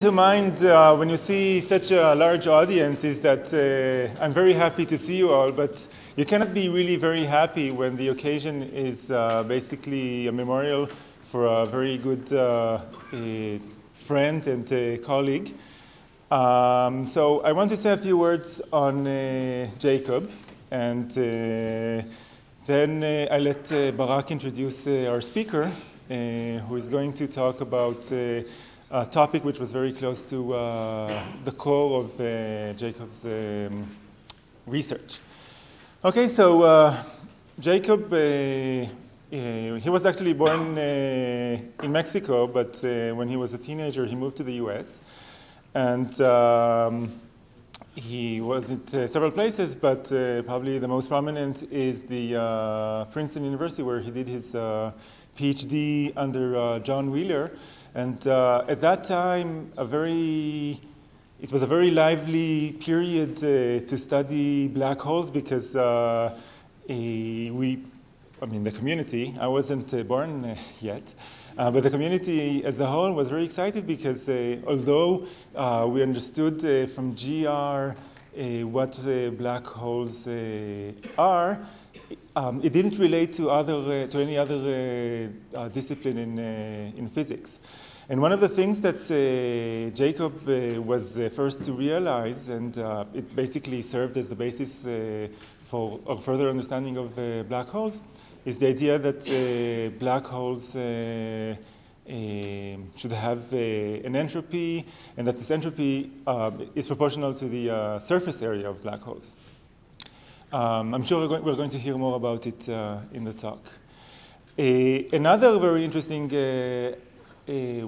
To mind when you see such a large audience is that I'm very happy to see you all, but you cannot be really very happy when the occasion is basically a memorial for a very good friend and colleague. So I want to say a few words on Jacob, and then I let Barak introduce our speaker, who is going to talk about a topic which was very close to the core of Jacob's research. Okay, so Jacob, he was actually born in Mexico, but when he was a teenager, he moved to the US. And he was at several places, but probably the most prominent is the Princeton University, where he did his PhD under John Wheeler. And at that time, it was a very lively period to study black holes because the community, I wasn't born yet, but the community as a whole was very excited because although we understood from GR what black holes are, it didn't relate to any other discipline in physics. And one of the things that Jacob was first to realize, and it basically served as the basis for a further understanding of black holes, is the idea that black holes should have an entropy, and that this entropy is proportional to the surface area of black holes. I'm sure we're going to hear more about it in the talk. Another very interesting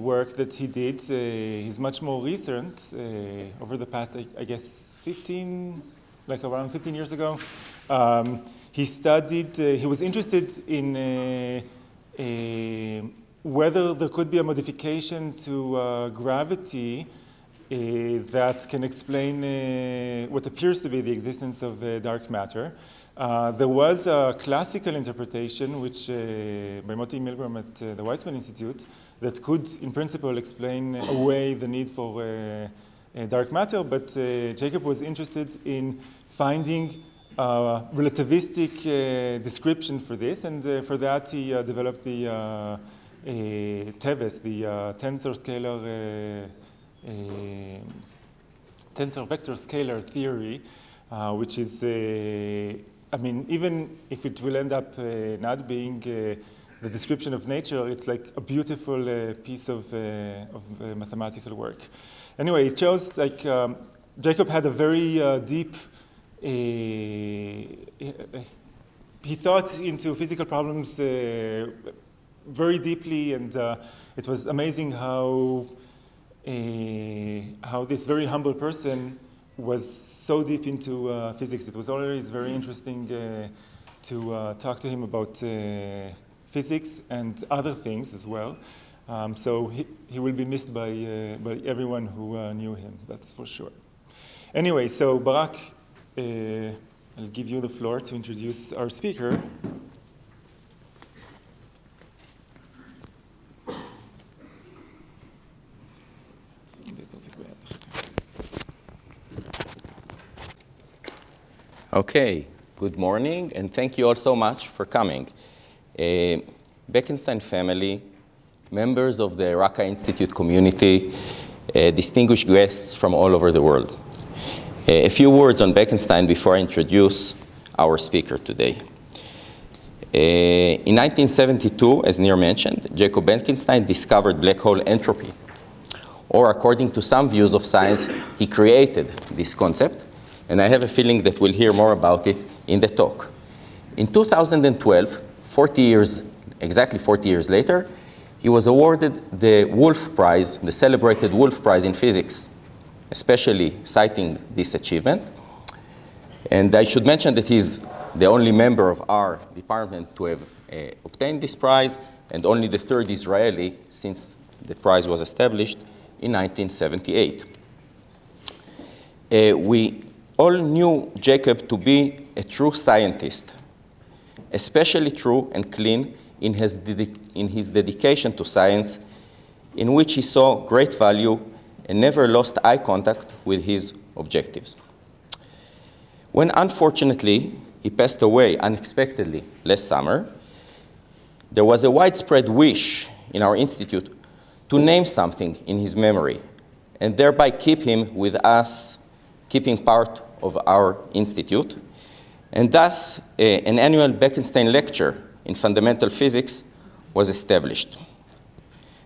work that he did is much more recent, over the past, I guess, around 15 years ago. He studied, he was interested in whether there could be a modification to gravity that can explain what appears to be the existence of dark matter. There was a classical interpretation, which by Moti Milgram at the Weizmann Institute, that could, in principle, explain away the need for dark matter, but Jacob was interested in finding a relativistic description for this, and for that he developed the TeVeS, the tensor vector scalar theory, which is, even if it will end up not being the description of nature, it's like a beautiful piece of mathematical work. Anyway, it shows Jacob had a very deep, he thought into physical problems very deeply, and it was amazing how this very humble person was so deep into physics. It was always very interesting to talk to him about physics and other things as well. So he will be missed by everyone who knew him, that's for sure. Anyway, so Barak, I'll give you the floor to introduce our speaker. Okay, good morning, and thank you all so much for coming. Bekenstein family, members of the Raka Institute community, distinguished guests from all over the world. A few words on Bekenstein before I introduce our speaker today. In 1972, as Nir mentioned, Jacob Bekenstein discovered black hole entropy, or according to some views of science, he created this concept, and I have a feeling that we'll hear more about it in the talk. In 2012, exactly 40 years later, he was awarded the Wolf Prize, the celebrated Wolf Prize in physics, especially citing this achievement. And I should mention that he's the only member of our department to have obtained this prize, and only the third Israeli since the prize was established in 1978. We all knew Jacob to be a true scientist, especially true and clean in his dedication to science, in which he saw great value and never lost eye contact with his objectives. When unfortunately he passed away unexpectedly last summer, there was a widespread wish in our institute to name something in his memory and thereby keep him with us, keeping part of our institute. And thus, an annual Bekenstein lecture in fundamental physics was established.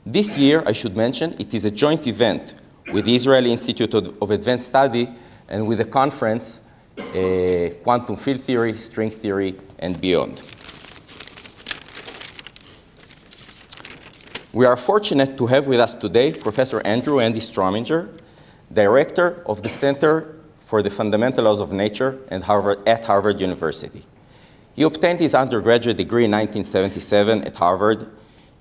This year, I should mention, it is a joint event with the Israeli Institute of Advanced Study and with the conference Quantum Field Theory, String Theory, and Beyond. We are fortunate to have with us today Professor Andy Strominger, Director of the Center for the Fundamental Laws of Nature at Harvard University. He obtained his undergraduate degree in 1977 at Harvard.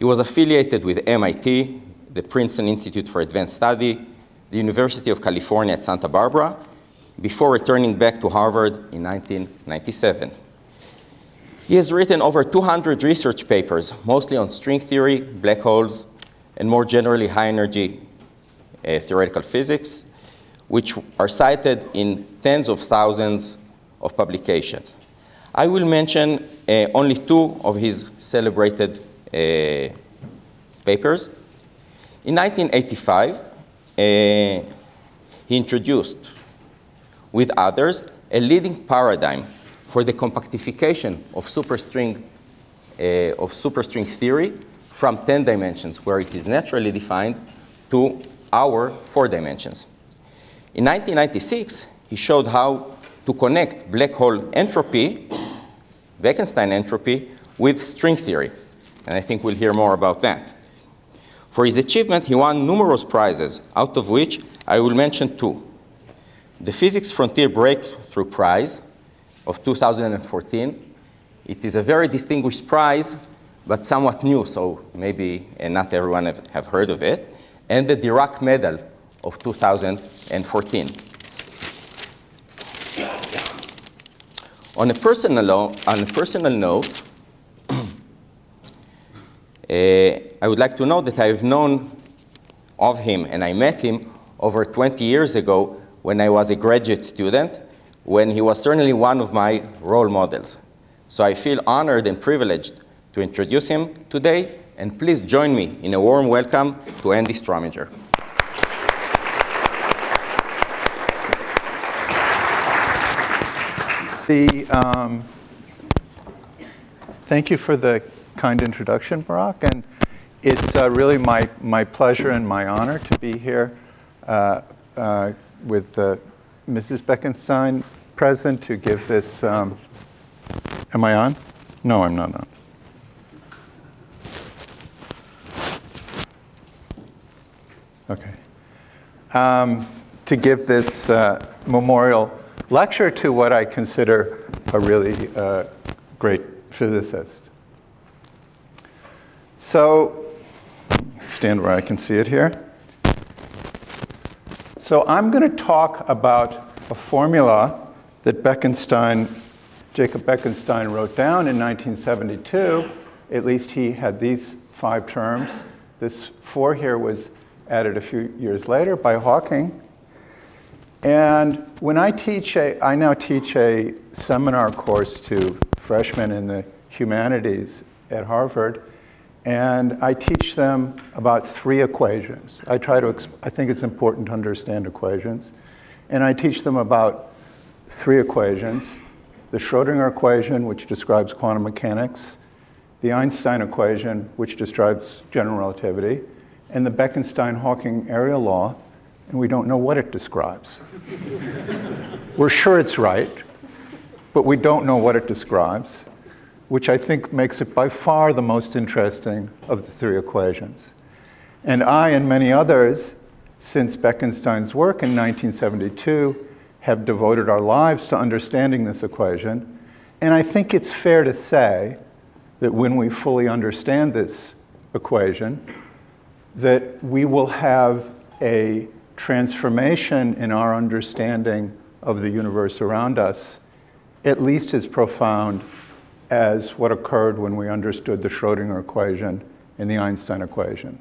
He was affiliated with MIT, the Princeton Institute for Advanced Study, the University of California at Santa Barbara, before returning back to Harvard in 1997. He has written over 200 research papers, mostly on string theory, black holes, and more generally high-energy theoretical physics, which are cited in tens of thousands of publications. I will mention only two of his celebrated papers. In 1985, he introduced, with others, a leading paradigm for the compactification of superstring theory from 10 dimensions, where it is naturally defined, to our 4 dimensions. In 1996, he showed how to connect black hole entropy, Bekenstein entropy, with string theory. And I think we'll hear more about that. For his achievement, he won numerous prizes, out of which I will mention 2. The Physics Frontier Breakthrough Prize of 2014. It is a very distinguished prize, but somewhat new, so maybe not everyone have heard of it. And the Dirac Medal of 2014. On a personal note, I would like to note that I have known of him, and I met him over 20 years ago when I was a graduate student, when he was certainly one of my role models. So I feel honored and privileged to introduce him today, and please join me in a warm welcome to Andy Strominger. Thank you for the kind introduction, Barak, and it's really my pleasure and my honor to be here with Mrs. Bekenstein present to give this. Am I on? No, I'm not on. Okay. To give this memorial lecture to what I consider a really great physicist. So, stand where I can see it here. So I'm going to talk about a formula that Jacob Bekenstein wrote down in 1972. At least he had these 5 terms. This 4 here was added a few years later by Hawking. And when I now teach a seminar course to freshmen in the humanities at Harvard, and I teach them about 3 equations. I think it's important to understand equations. And I teach them about 3 equations: the Schrodinger equation, which describes quantum mechanics, the Einstein equation, which describes general relativity, and the Bekenstein-Hawking area law, and we don't know what it describes. We're sure it's right, but we don't know what it describes, which I think makes it by far the most interesting of the 3 equations. And I and many others, since Bekenstein's work in 1972, have devoted our lives to understanding this equation. And I think it's fair to say that when we fully understand this equation, that we will have a transformation in our understanding of the universe around us, at least as profound as what occurred when we understood the Schrodinger equation and the Einstein equation.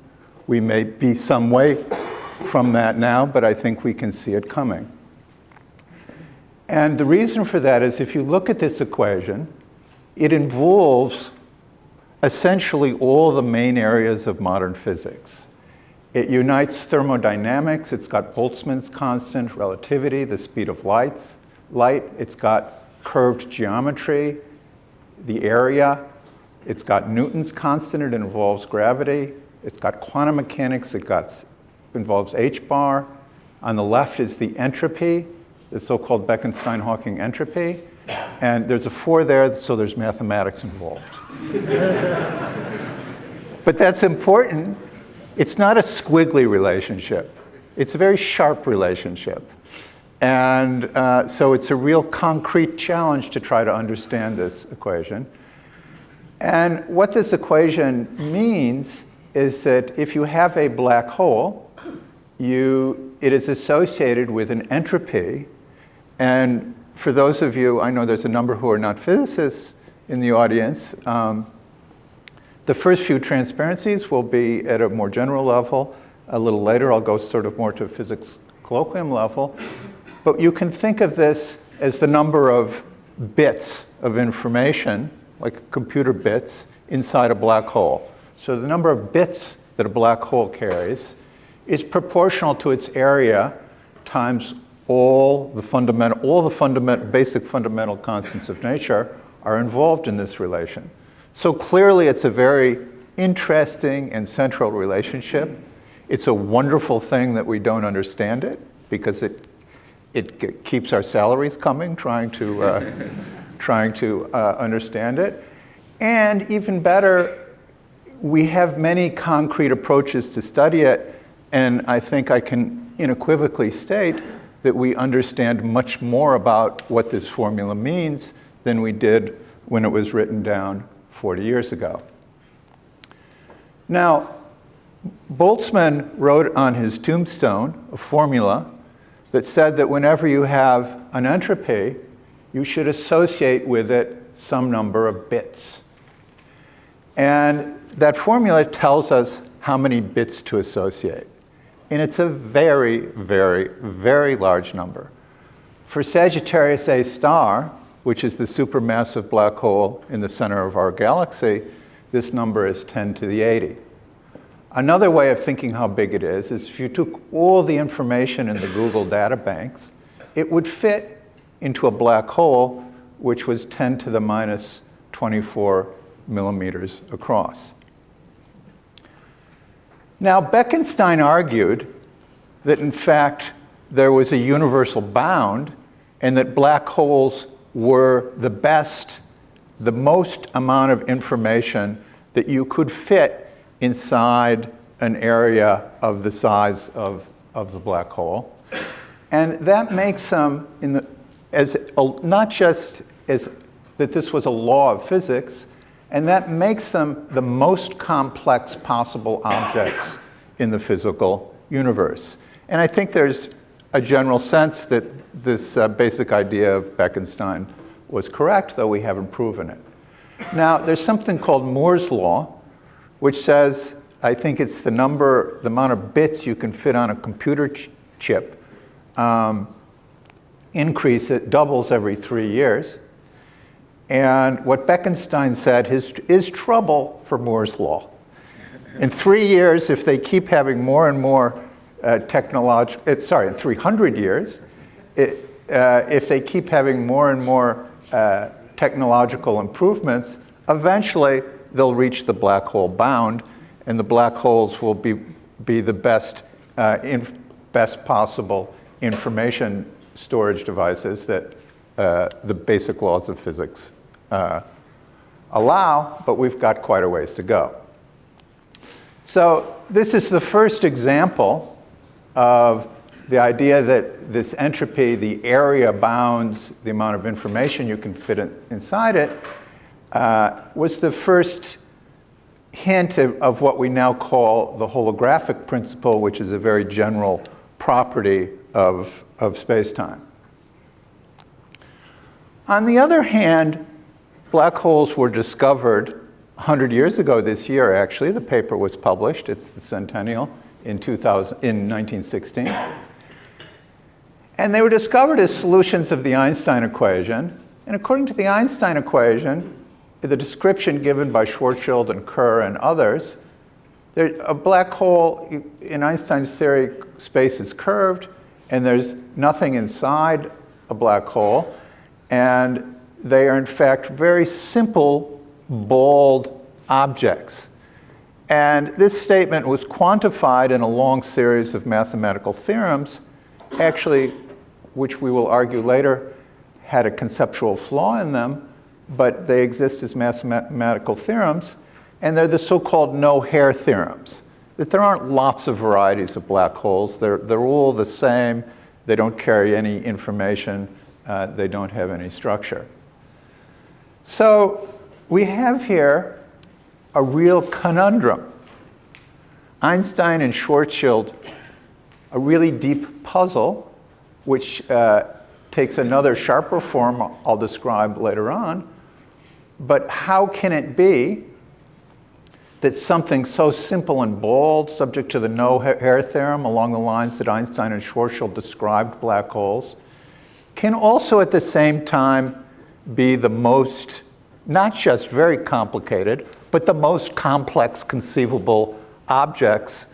We may be some way from that now, but I think we can see it coming. And the reason for that is if you look at this equation, it involves essentially all the main areas of modern physics. It unites thermodynamics, it's got Boltzmann's constant, relativity, the speed of light, it's got curved geometry, the area, it's got Newton's constant, it involves gravity, it's got quantum mechanics, it involves h-bar. On the left is the entropy, the so-called Bekenstein-Hawking entropy, and there's a 4 there, so there's mathematics involved. But that's important. It's not a squiggly relationship. It's a very sharp relationship. And so it's a real concrete challenge to try to understand this equation. And what this equation means is that if you have a black hole, it is associated with an entropy. And for those of you, I know there's a number who are not physicists in the audience, the first few transparencies will be at a more general level. A little later, I'll go sort of more to a physics colloquium level. But you can think of this as the number of bits of information, like computer bits, inside a black hole. So the number of bits that a black hole carries is proportional to its area times all the basic fundamental constants of nature are involved in this relation. So clearly it's a very interesting and central relationship. It's a wonderful thing that we don't understand it, because it keeps our salaries coming trying to understand it. And even better, we have many concrete approaches to study it, and I think I can unequivocally state that we understand much more about what this formula means than we did when it was written down 40 years ago. Now, Boltzmann wrote on his tombstone a formula that said that whenever you have an entropy, you should associate with it some number of bits. And that formula tells us how many bits to associate. And it's a very, very, very large number. For Sagittarius A star, which is the supermassive black hole in the center of our galaxy, this number is 10 to the 80. Another way of thinking how big it is if you took all the information in the Google data banks, it would fit into a black hole which was 10 to the minus 24 millimeters across. Now, Bekenstein argued that in fact there was a universal bound and that black holes were the most amount of information that you could fit inside an area of the size of the black hole. And that makes them, not just as that this was a law of physics, and that makes them the most complex possible objects in the physical universe. And I think there's a general sense that this basic idea of Bekenstein was correct, though we haven't proven it. Now, there's something called Moore's Law, which says, I think it's the amount of bits you can fit on a computer chip it doubles every 3 years. And what Bekenstein said is trouble for Moore's Law. In 3 years, if they keep having more and more in 300 years, if they keep having more and more technological improvements, eventually they'll reach the black hole bound, and the black holes will be the best possible information storage devices that the basic laws of physics allow, but we've got quite a ways to go. So this is the first example of the idea that this entropy, the area bounds the amount of information you can fit inside it, was the first hint of what we now call the holographic principle, which is a very general property of space-time. On the other hand, black holes were discovered 100 years ago this year, actually. The paper was published. It's the centennial in 1916. And they were discovered as solutions of the Einstein equation. And according to the Einstein equation, the description given by Schwarzschild and Kerr and others, a black hole, in Einstein's theory, space is curved, and there's nothing inside a black hole. And they are, in fact, very simple, bald objects. And this statement was quantified in a long series of mathematical theorems, actually, which we will argue later had a conceptual flaw in them, but they exist as mathematical theorems. And they're the so-called no-hair theorems, that there aren't lots of varieties of black holes. They're all the same. They don't carry any information. They don't have any structure. So we have here a real conundrum. Einstein and Schwarzschild, a really deep puzzle, which takes another sharper form I'll describe later on. But how can it be that something so simple and bald, subject to the no-hair theorem along the lines that Einstein and Schwarzschild described black holes, can also at the same time be the most, not just very complicated, but the most complex conceivable objects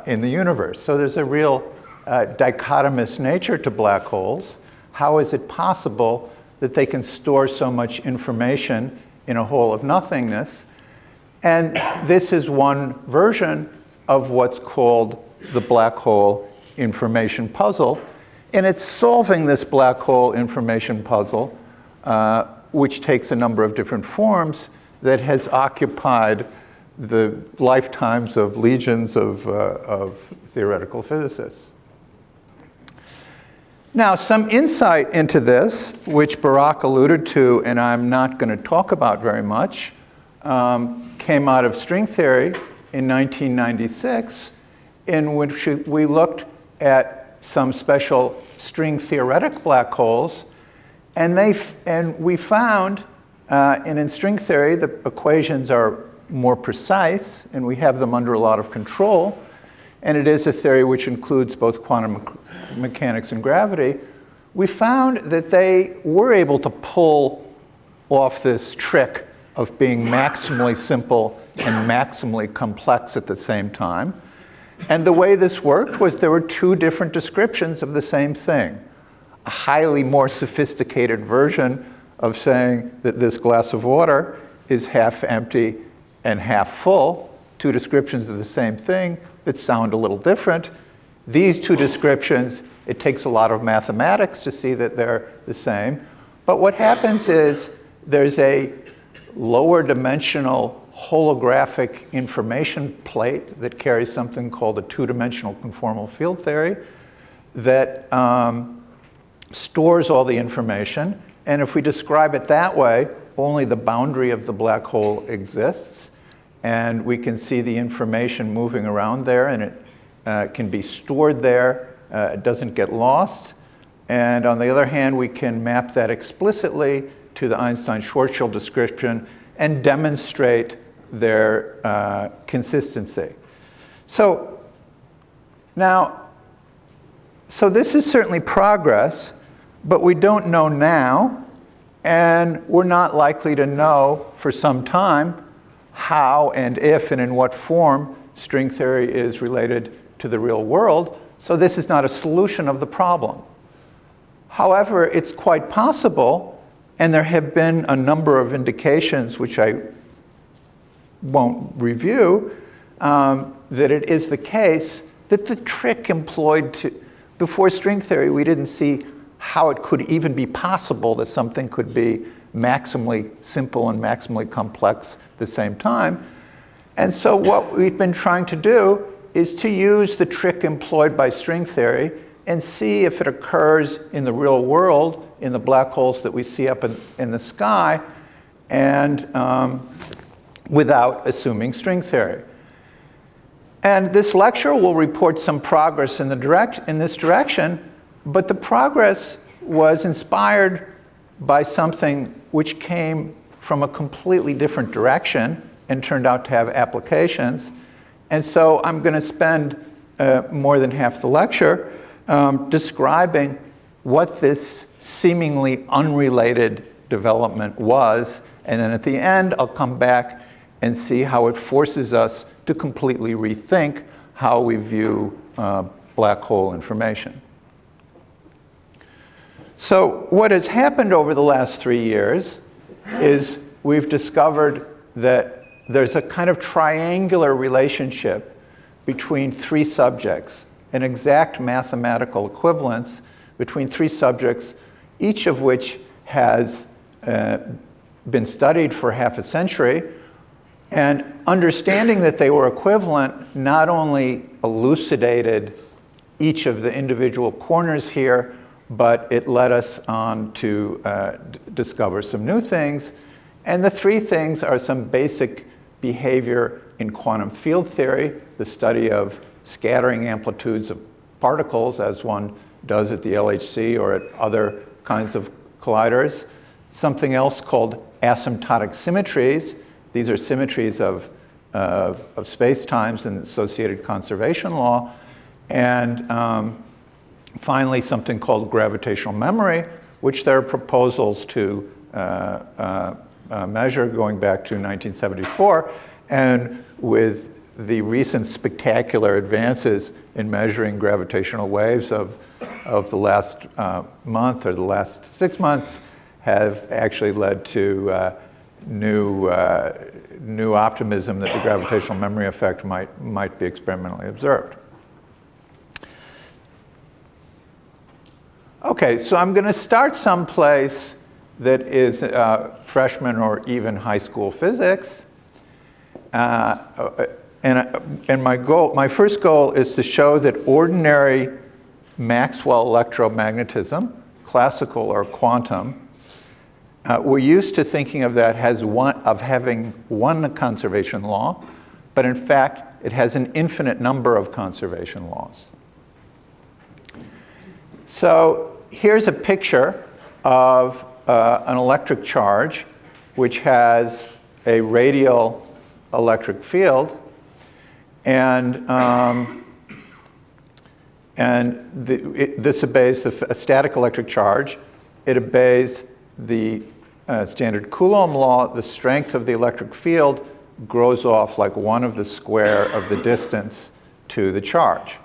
in the universe. So there's a real dichotomous nature to black holes. How is it possible that they can store so much information in a hole of nothingness? And this is one version of what's called the black hole information puzzle. And it's solving this black hole information puzzle, which takes a number of different forms, that has occupied the lifetimes of legions of theoretical physicists. Now, some insight into this, which Barak alluded to, and I'm not going to talk about very much, came out of string theory in 1996, in which we looked at some special string theoretic black holes, and we found, and in string theory, the equations are more precise, and we have them under a lot of control, and it is a theory which includes both quantum mechanics and gravity. We found that they were able to pull off this trick of being maximally simple and maximally complex at the same time. And the way this worked was there were two different descriptions of the same thing. A highly more sophisticated version of saying that this glass of water is half empty and half full, two descriptions of the same thing that sound a little different. These two descriptions, it takes a lot of mathematics to see that they're the same. But what happens is there's a lower dimensional holographic information plate that carries something called a two-dimensional conformal field theory that stores all the information. And if we describe it that way, only the boundary of the black hole exists. And we can see the information moving around there, and it can be stored there. It doesn't get lost. And on the other hand, we can map that explicitly to the Einstein-Schwarzschild description and demonstrate their consistency. So this is certainly progress, but we don't know now, and we're not likely to know for some time how and if and in what form string theory is related to the real world. So this is not a solution of the problem. However, it's quite possible, and there have been a number of indications, which I won't review, that it is the case that the trick employed before string theory, we didn't see how it could even be possible that something could be maximally simple and maximally complex at the same time. And so what we've been trying to do is to use the trick employed by string theory and see if it occurs in the real world, in the black holes that we see up in the sky, and without assuming string theory. And this lecture will report some progress in this direction, but the progress was inspired by something which came from a completely different direction and turned out to have applications. And so I'm going to spend more than half the lecture describing what this seemingly unrelated development was. And then at the end, I'll come back and see how it forces us to completely rethink how we view black hole information. So what has happened over the last 3 years is we've discovered that there's a kind of triangular relationship between 3 subjects, an exact mathematical equivalence between 3 subjects, each of which has been studied for half a century. And understanding that they were equivalent not only elucidated each of the individual corners here, but it led us on to discover some new things. And the 3 things are some basic behavior in quantum field theory, the study of scattering amplitudes of particles, as one does at the LHC or at other kinds of colliders. Something else called asymptotic symmetries. These are symmetries of space-times and associated conservation law. And finally, something called gravitational memory, which there are proposals to measure going back to 1974. And with the recent spectacular advances in measuring gravitational waves of the last month or the last 6 months have actually led to new optimism that the gravitational memory effect might be experimentally observed. Okay, so I'm going to start someplace that is freshman or even high school physics. And my first goal is to show that ordinary Maxwell electromagnetism, classical or quantum, we're used to thinking of that as having one conservation law, but in fact, it has an infinite number of conservation laws. So here's a picture of an electric charge which has a radial electric field, and this obeys a static electric charge. It obeys the standard Coulomb law. The strength of the electric field grows off like 1 of the square of the distance to the charge.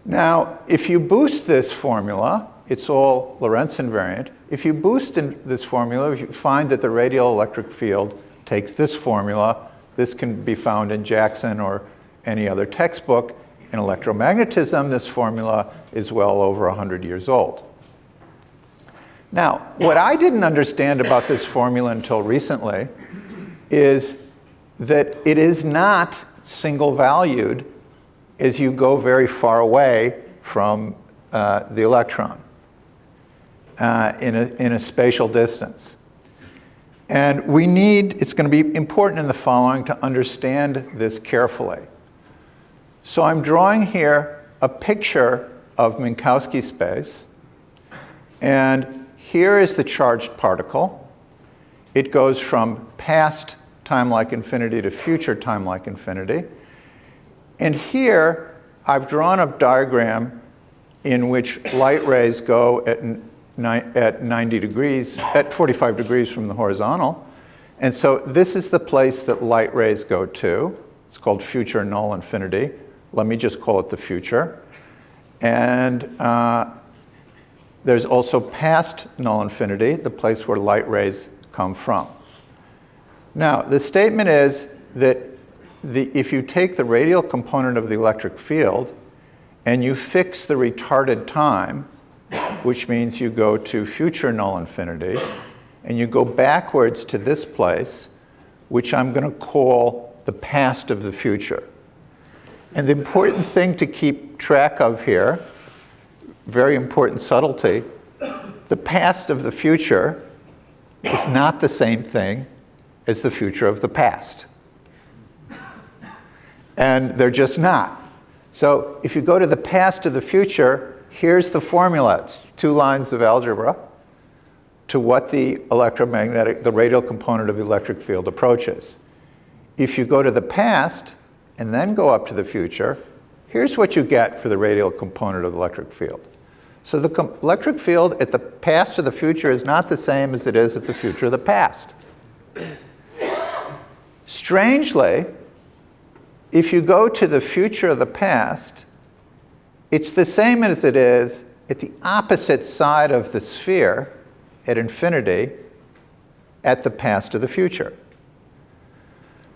Now, if you boost this formula, it's all Lorentz invariant. If you boost in this formula, you find that the radial electric field takes this formula. This can be found in Jackson or any other textbook. In electromagnetism, this formula is well over 100 years old. Now, what I didn't understand about this formula until recently is that it is not single-valued as you go very far away from the electron in a spatial distance. And it's going to be important in the following to understand this carefully. So I'm drawing here a picture of Minkowski space, and here is the charged particle. It goes from past time-like infinity to future time-like infinity. And here, I've drawn a diagram in which light rays go at 90 degrees, at 45 degrees from the horizontal. And so this is the place that light rays go to. It's called future null infinity. Let me just call it the future. And there's also past null infinity, the place where light rays come from. Now, the statement is that if you take the radial component of the electric field and you fix the retarded time, which means you go to future null infinity, and you go backwards to this place, which I'm going to call the past of the future. And the important thing to keep track of here, very important subtlety, the past of the future is not the same thing as the future of the past. And they're just not. So if you go to the past of the future, here's the formula. It's 2 lines of algebra to what the radial component of the electric field approaches. If you go to the past, and then go up to the future, here's what you get for the radial component of the electric field. So the electric field at the past of the future is not the same as it is at the future of the past. Strangely, if you go to the future of the past, it's the same as it is at the opposite side of the sphere at infinity at the past of the future.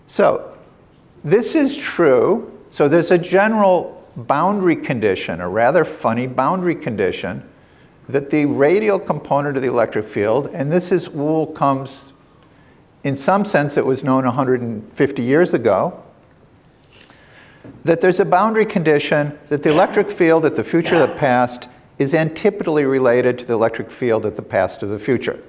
So this is true. So there's a general boundary condition, a rather funny boundary condition, that the radial component of the electric field, and this is rule comes, in some sense it was known 150 years ago, that there's a boundary condition that the electric field at the future of the past is antipodally related to the electric field at the past of the future.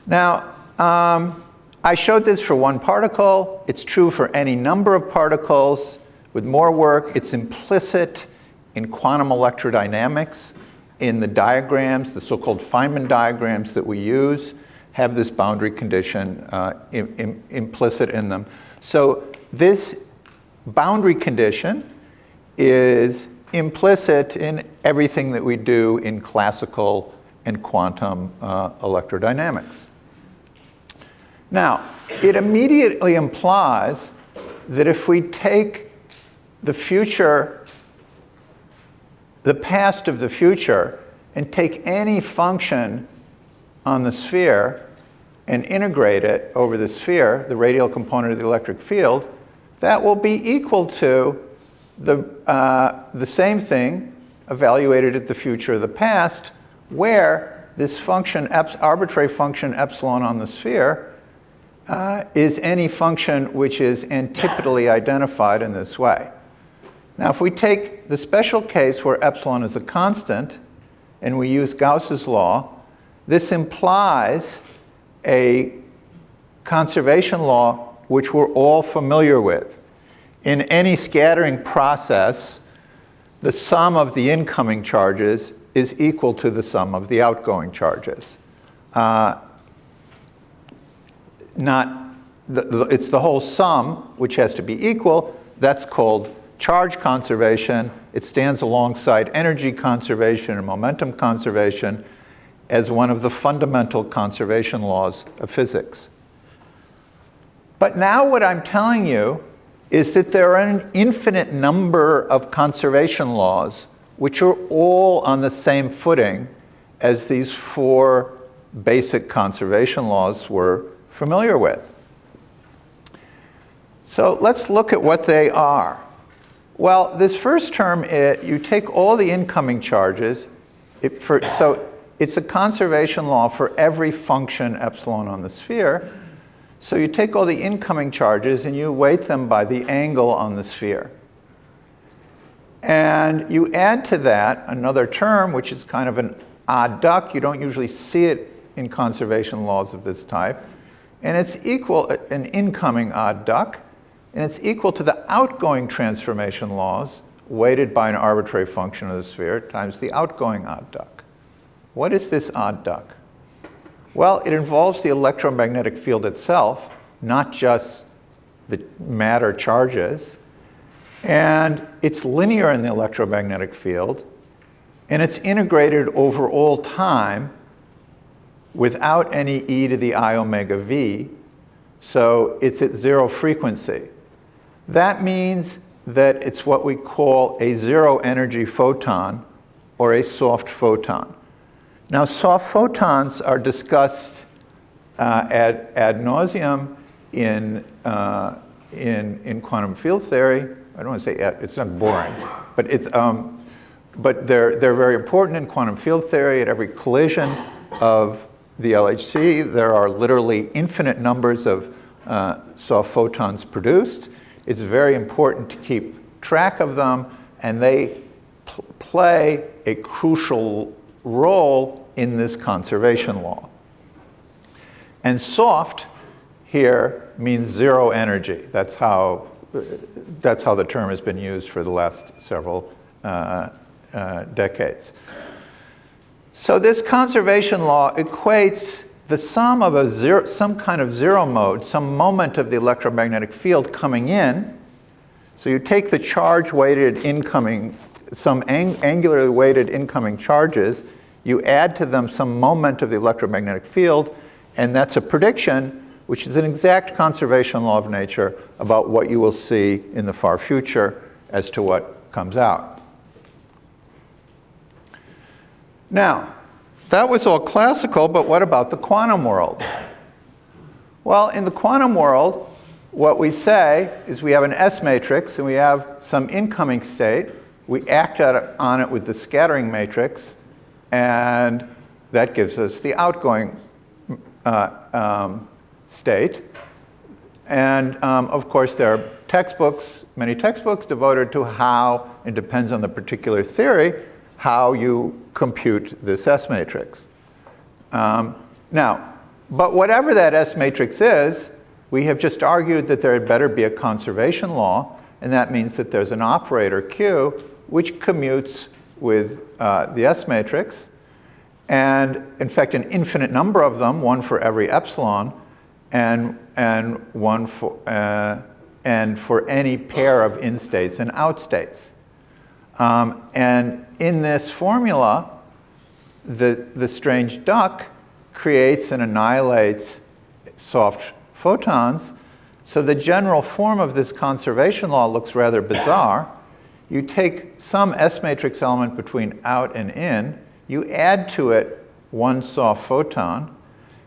Now, I showed this for one particle. It's true for any number of particles. With more work, it's implicit in quantum electrodynamics. In the diagrams, the so-called Feynman diagrams that we use, have this boundary condition implicit in them. So this boundary condition is implicit in everything that we do in classical and quantum electrodynamics. Now, it immediately implies that if we take the future, the past of the future, and take any function on the sphere and integrate it over the sphere, the radial component of the electric field, that will be equal to the same thing evaluated at the future of the past, where this function, arbitrary function epsilon on the sphere, is any function which is antipodally identified in this way. Now, if we take the special case where epsilon is a constant, and we use Gauss's law, this implies a conservation law which we're all familiar with. In any scattering process, the sum of the incoming charges is equal to the sum of the outgoing charges. It's the whole sum which has to be equal. That's called charge conservation. It stands alongside energy conservation and momentum conservation as one of the fundamental conservation laws of physics. But now what I'm telling you is that there are an infinite number of conservation laws which are all on the same footing as these four basic conservation laws we're familiar with. So let's look at what they are. Well, this first term, you take all the incoming charges. So it's a conservation law for every function epsilon on the sphere. So you take all the incoming charges and you weight them by the angle on the sphere. And you add to that another term, which is kind of an odd duck. You don't usually see it in conservation laws of this type. And it's equal, an incoming odd duck. And it's equal to the outgoing transformation laws weighted by an arbitrary function of the sphere times the outgoing odd duck. What is this odd duck? Well, it involves the electromagnetic field itself, not just the matter charges. And it's linear in the electromagnetic field. And it's integrated over all time without any e to the I omega v. So it's at zero frequency. That means that it's what we call a zero energy photon or a soft photon. Now, soft photons are discussed ad nauseum in quantum field theory. I don't want to say it's not boring, but they're very important in quantum field theory. At every collision of the LHC, there are literally infinite numbers of soft photons produced. It's very important to keep track of them, and they play a crucial role in this conservation law. And soft here means zero energy. That's how the term has been used for the last several decades. So this conservation law equates the sum of some kind of zero mode, some moment of the electromagnetic field coming in. So you take the charge-weighted incoming, some angularly weighted incoming charges, you add to them some moment of the electromagnetic field, and that's a prediction, which is an exact conservation law of nature about what you will see in the far future as to what comes out. Now, that was all classical, but what about the quantum world? Well, in the quantum world, what we say is we have an S matrix and we have some incoming state. We act on it with the scattering matrix, and that gives us the outgoing state. And of course, there are textbooks, many textbooks devoted to how, it depends on the particular theory, how you compute this S matrix. Now, but whatever that S matrix is, we have just argued that there had better be a conservation law, and that means that there's an operator Q which commutes with the S matrix, and in fact an infinite number of them, one for every epsilon, and one for and for any pair of in-states and out-states. And in this formula, the strange duck creates and annihilates soft photons. So the general form of this conservation law looks rather bizarre. You take some S matrix element between out and in, you add to it one soft photon,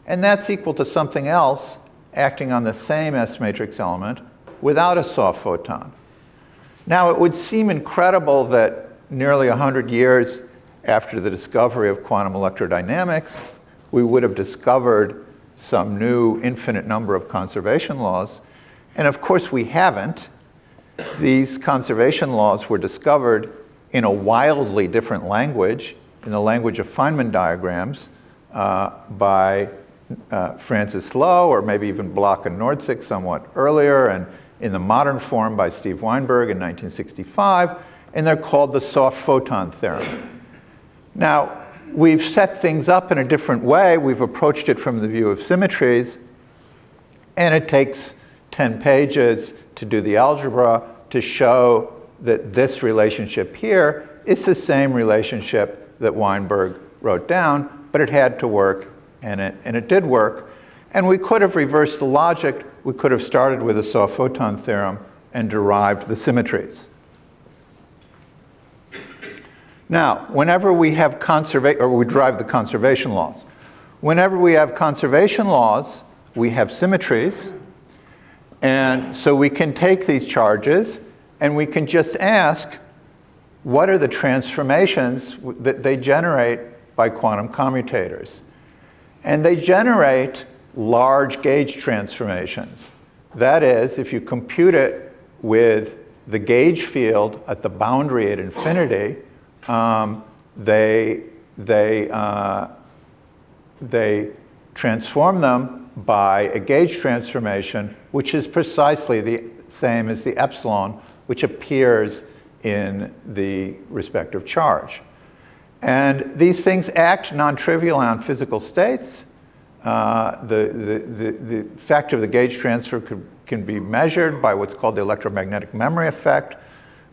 and that's equal to something else acting on the same S matrix element without a soft photon. Now, it would seem incredible that nearly 100 years after the discovery of quantum electrodynamics, we would have discovered some new infinite number of conservation laws. And of course, we haven't. These conservation laws were discovered in a wildly different language, in the language of Feynman diagrams, by Francis Lowe, or maybe even Bloch and Nordzig somewhat earlier, and in the modern form by Steve Weinberg in 1965, and they're called the soft photon theorem. Now, we've set things up in a different way. We've approached it from the view of symmetries, and it takes 10 pages to do the algebra to show that this relationship here is the same relationship that Weinberg wrote down, but it had to work, and it did work. And we could have reversed the logic. We could have started with a soft photon theorem and derived the symmetries. Now, whenever we have we derive the conservation laws. Whenever we have conservation laws, we have symmetries. And so we can take these charges and we can just ask, what are the transformations that they generate by quantum commutators? And they generate large gauge transformations. That is, if you compute it with the gauge field at the boundary at infinity, they transform them by a gauge transformation, which is precisely the same as the epsilon, which appears in the respective charge. And these things act non-trivial on physical states. The effect of the gauge transfer can be measured by what's called the electromagnetic memory effect,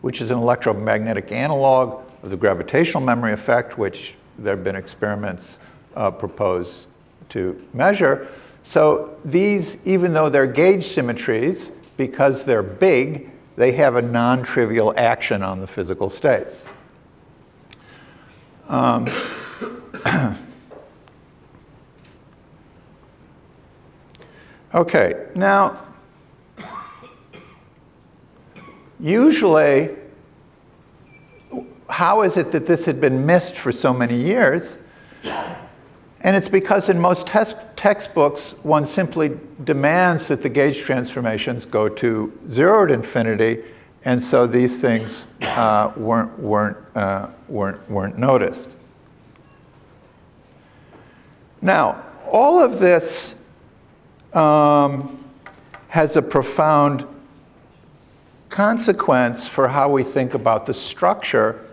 which is an electromagnetic analog of the gravitational memory effect, which there have been experiments proposed to measure. So these, even though they're gauge symmetries, because they're big, they have a non-trivial action on the physical states. Okay, now, usually, how is it that this had been missed for so many years? And it's because in most textbooks, one simply demands that the gauge transformations go to 0 at infinity, and so these things weren't noticed. Now, all of this has a profound consequence for how we think about the structure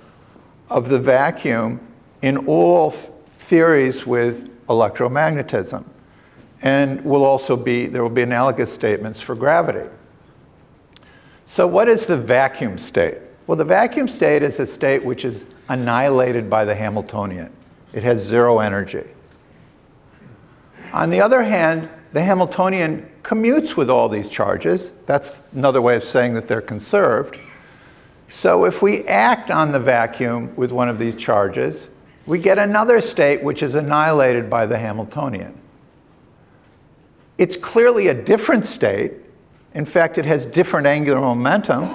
of the vacuum in all theories with electromagnetism. And there will be analogous statements for gravity. So what is the vacuum state? Well, the vacuum state is a state which is annihilated by the Hamiltonian. It has zero energy. On the other hand, the Hamiltonian commutes with all these charges. That's another way of saying that they're conserved. So if we act on the vacuum with one of these charges, we get another state which is annihilated by the Hamiltonian. It's clearly a different state. In fact, it has different angular momentum.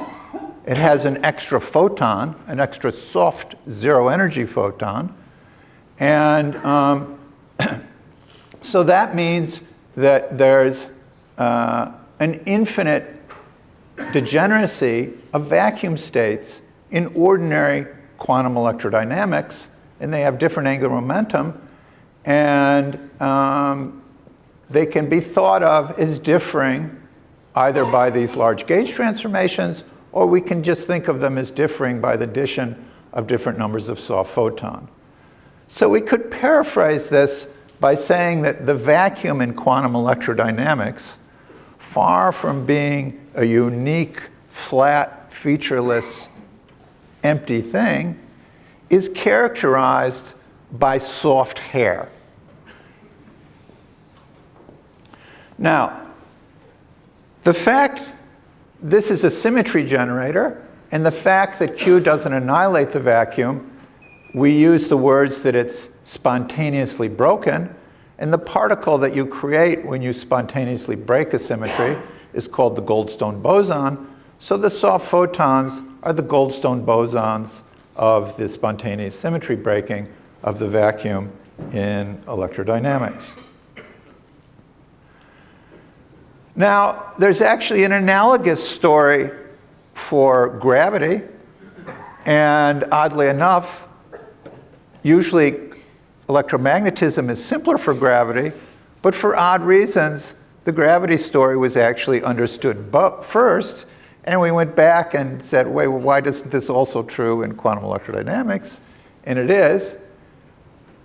It has an extra photon, an extra soft zero-energy photon. And so that means that there's an infinite degeneracy of vacuum states in ordinary quantum electrodynamics, and they have different angular momentum, and they can be thought of as differing either by these large gauge transformations, or we can just think of them as differing by the addition of different numbers of soft photon. So we could paraphrase this by saying that the vacuum in quantum electrodynamics, far from being a unique, flat, featureless, empty thing, is characterized by soft hair. Now, the fact this is a symmetry generator, and the fact that Q doesn't annihilate the vacuum, we use the words that it's spontaneously broken, and the particle that you create when you spontaneously break a symmetry is called the Goldstone boson. So the soft photons are the Goldstone bosons of the spontaneous symmetry breaking of the vacuum in electrodynamics. Now, there's actually an analogous story for gravity, and oddly enough, usually electromagnetism is simpler for gravity, but for odd reasons, the gravity story was actually understood first, and we went back and said, wait, well, why isn't this also true in quantum electrodynamics? And it is.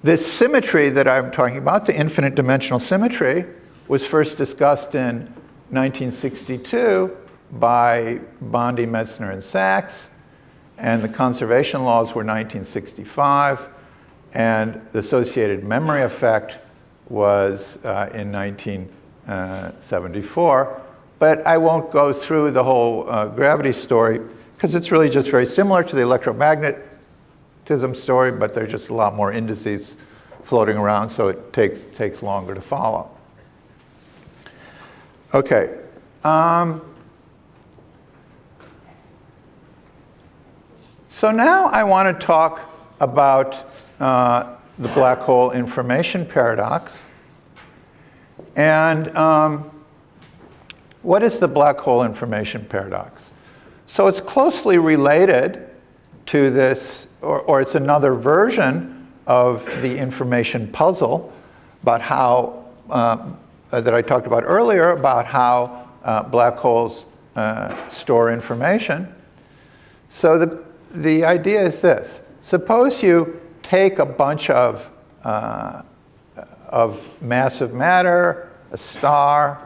This symmetry that I'm talking about, the infinite dimensional symmetry, was first discussed in 1962 by Bondi, Metzner, and Sachs, and the conservation laws were 1965, and the associated memory effect was in 1974. But I won't go through the whole gravity story, because it's really just very similar to the electromagnetism story, but there's just a lot more indices floating around, so it takes longer to follow. Okay. So now I want to talk about the black hole information paradox. And what is the black hole information paradox? So it's closely related to this, or it's another version of the information puzzle about how that I talked about earlier, about how black holes store information. So the idea is this. Suppose you take a bunch of massive matter, a star,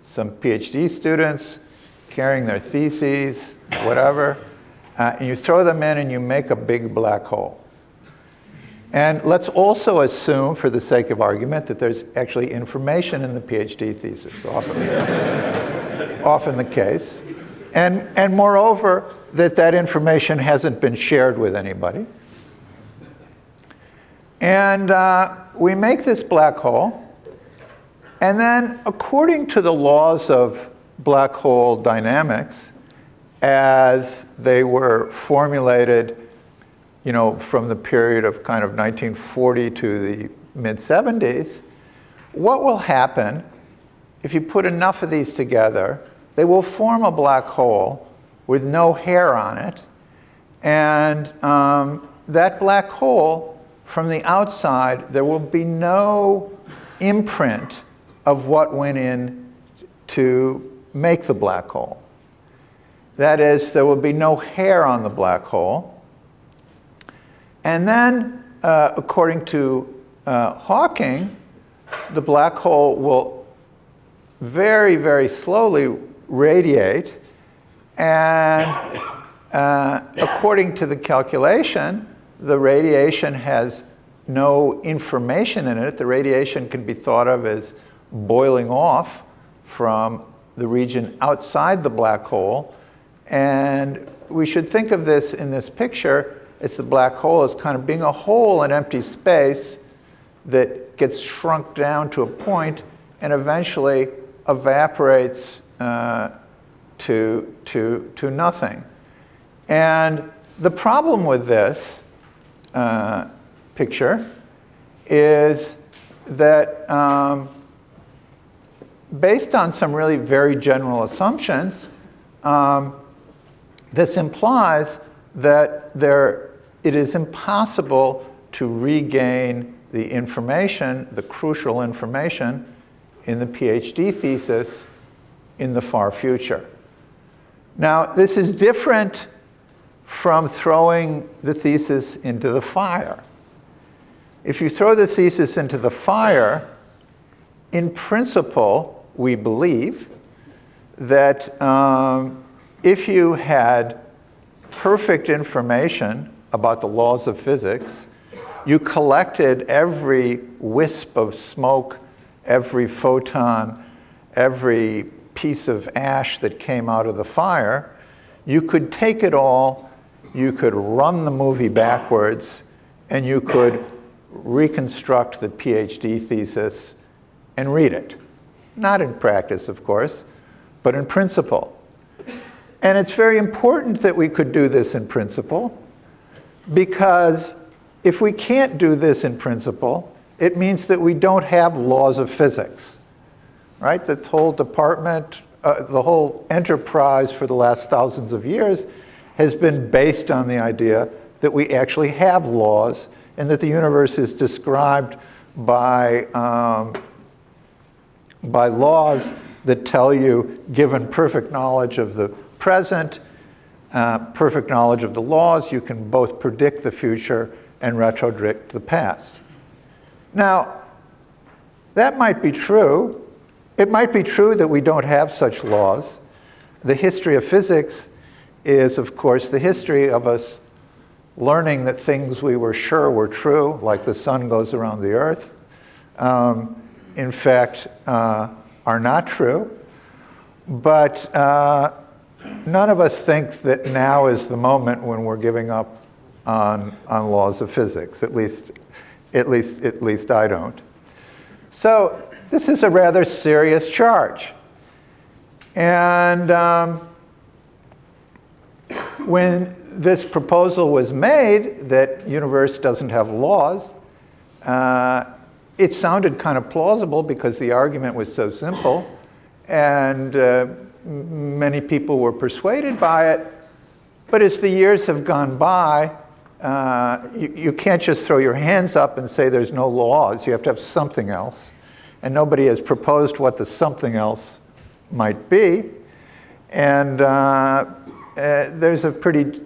some PhD students carrying their theses, whatever, and you throw them in and you make a big black hole. And let's also assume, for the sake of argument, that there's actually information in the PhD thesis, often the case. And moreover, that information hasn't been shared with anybody. And we make this black hole, and then according to the laws of black hole dynamics, as they were formulated from the period of kind of 1940 to the mid-70s, what will happen if you put enough of these together? They will form a black hole with no hair on it, and that black hole, from the outside, there will be no imprint of what went in to make the black hole. That is, there will be no hair on the black hole. And then, according to Hawking, the black hole will very, very slowly radiate, and according to the calculation, the radiation has no information in it. The radiation can be thought of as boiling off from the region outside the black hole. And we should think of this in this picture as the black hole as kind of being a hole in empty space that gets shrunk down to a point and eventually evaporates to nothing. And the problem with this picture is that based on some really very general assumptions, this implies that it is impossible to regain the information, the crucial information, in the PhD thesis in the far future. Now, this is different from throwing the thesis into the fire. If you throw the thesis into the fire, in principle, we believe that if you had perfect information about the laws of physics, you collected every wisp of smoke, every photon, every piece of ash that came out of the fire, you could take it all, you could run the movie backwards, and you could reconstruct the PhD thesis and read it. Not in practice, of course, but in principle. And it's very important that we could do this in principle, because if we can't do this in principle, it means that we don't have laws of physics, right? The whole department, the whole enterprise for the last thousands of years has been based on the idea that we actually have laws and that the universe is described by laws that tell you, given perfect knowledge of the present, perfect knowledge of the laws, you can both predict the future and retrodict the past. Now, that might be true. It might be true that we don't have such laws. The history of physics is, of course, the history of us learning that things we were sure were true, like the sun goes around the earth, in fact, are not true. But none of us thinks that now is the moment when we're giving up on laws of physics. At least I don't. So this is a rather serious charge. And when this proposal was made that universe doesn't have laws, it sounded kind of plausible because the argument was so simple, and many people were persuaded by it. But as the years have gone by, you can't just throw your hands up and say there's no laws. You have to have something else. And nobody has proposed what the something else might be. And there's a pretty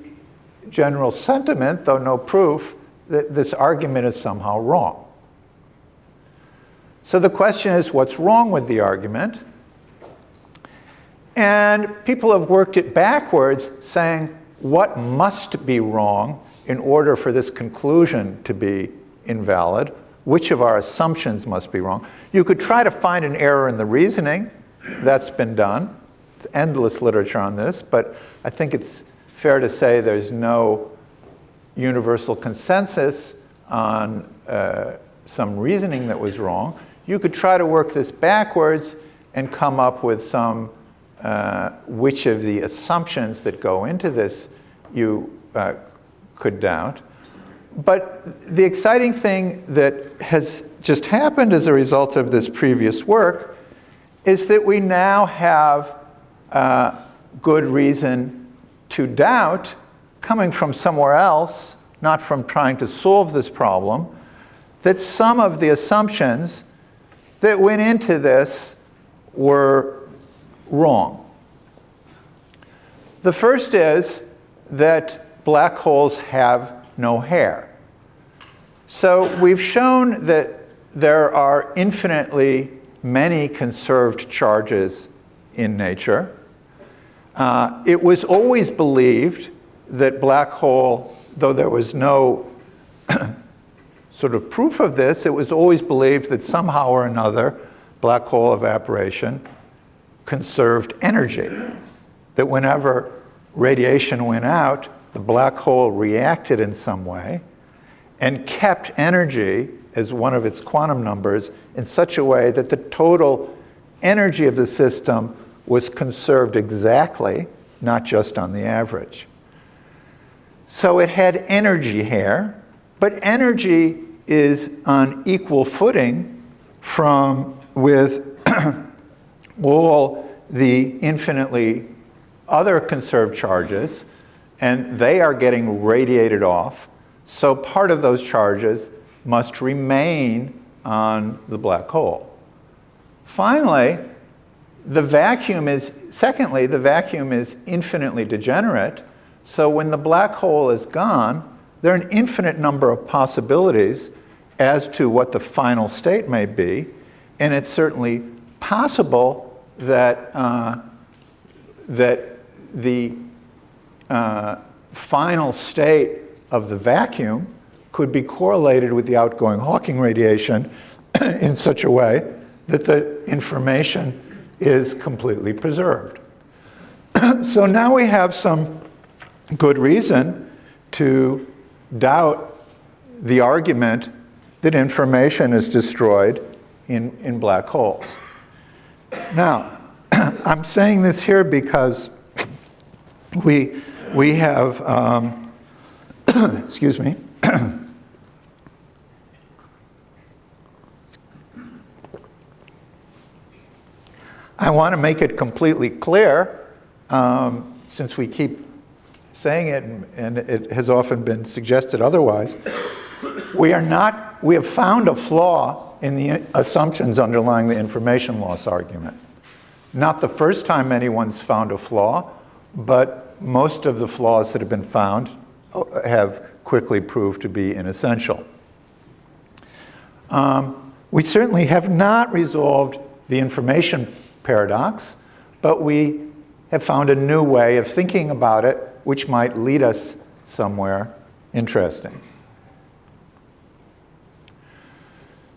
general sentiment, though no proof, that this argument is somehow wrong. So the question is, what's wrong with the argument? And people have worked it backwards, saying, what must be wrong in order for this conclusion to be invalid? Which of our assumptions must be wrong? You could try to find an error in the reasoning. That's been done. There's endless literature on this, but I think it's fair to say there's no universal consensus on some reasoning that was wrong. You could try to work this backwards and come up with some which of the assumptions that go into this you could doubt. But the exciting thing that has just happened as a result of this previous work is that we now have good reason to doubt, coming from somewhere else, not from trying to solve this problem, that some of the assumptions that went into this were wrong. The first is that black holes have no hair. So we've shown that there are infinitely many conserved charges in nature. It was always believed that black hole, though there was no sort of proof of this, it was always believed that somehow or another black hole evaporation conserved energy. That whenever radiation went out, the black hole reacted in some way and kept energy as one of its quantum numbers in such a way that the total energy of the system was conserved exactly, not just on the average. So it had energy here, but energy is on equal footing with all the infinitely other conserved charges, and they are getting radiated off. So part of those charges must remain on the black hole. Finally, the vacuum is infinitely degenerate. So when the black hole is gone, there are an infinite number of possibilities as to what the final state may be. And it's certainly possible that, the final state of the vacuum could be correlated with the outgoing Hawking radiation in such a way that the information is completely preserved. So now we have some good reason to doubt the argument that information is destroyed in black holes. Now, I'm saying this here because we have, excuse me, I want to make it completely clear, since we keep saying it and it has often been suggested otherwise, we have found a flaw in the assumptions underlying the information loss argument. Not the first time anyone's found a flaw, but most of the flaws that have been found have quickly proved to be inessential. We certainly have not resolved the information paradox, but we have found a new way of thinking about it, which might lead us somewhere interesting.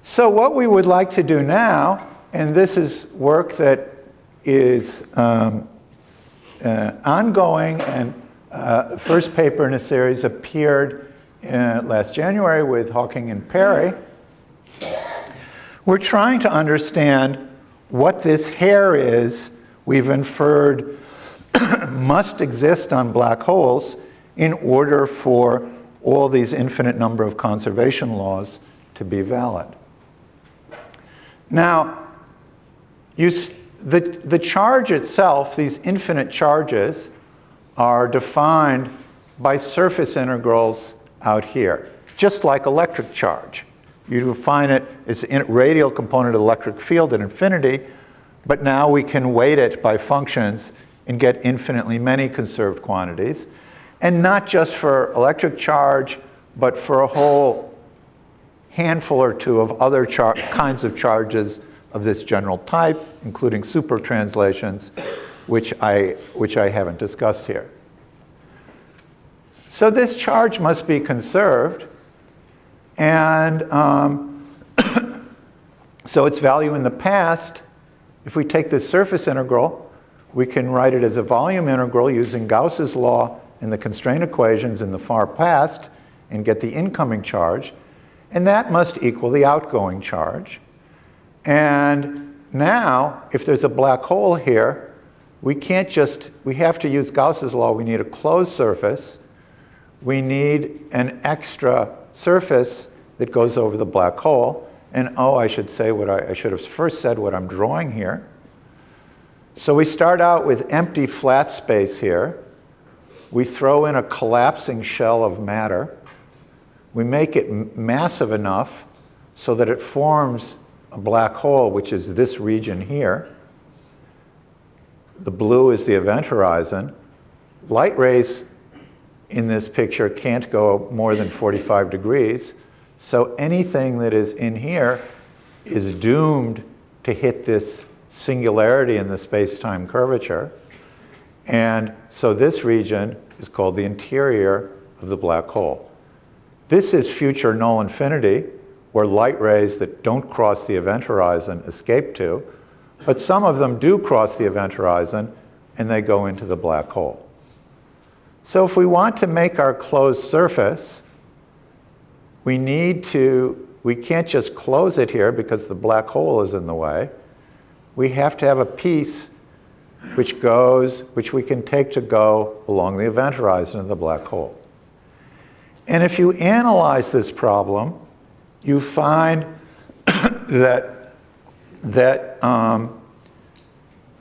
So what we would like to do now, and this is work that is ongoing, and the first paper in a series appeared last January with Hawking and Perry. We're trying to understand what this hair is we've inferred must exist on black holes in order for all these infinite number of conservation laws to be valid. Now, the charge itself, these infinite charges, are defined by surface integrals out here, just like electric charge. You define it as a radial component of the electric field at infinity, but now we can weight it by functions and get infinitely many conserved quantities. And not just for electric charge, but for a whole handful or two of other kinds of charges of this general type, including supertranslations, which I haven't discussed here. So this charge must be conserved, and so its value in the past, if we take this surface integral, we can write it as a volume integral using Gauss's law and the constraint equations in the far past and get the incoming charge, and that must equal the outgoing charge. And now, if there's a black hole here, we have to use Gauss's law. We need a closed surface. We need an extra surface that goes over the black hole. And I should say I should have first said what I'm drawing here. So we start out with empty flat space here. We throw in a collapsing shell of matter. We make it massive enough so that it forms a black hole, which is this region here. The blue is the event horizon. Light rays in this picture can't go more than 45 degrees. So anything that is in here is doomed to hit this singularity in the space-time curvature. And so this region is called the interior of the black hole. This is future null infinity, where light rays that don't cross the event horizon escape to, but some of them do cross the event horizon and they go into the black hole. So if we want to make our closed surface, we can't just close it here because the black hole is in the way. We have to have a piece which we can take to go along the event horizon of the black hole. And if you analyze this problem, you find that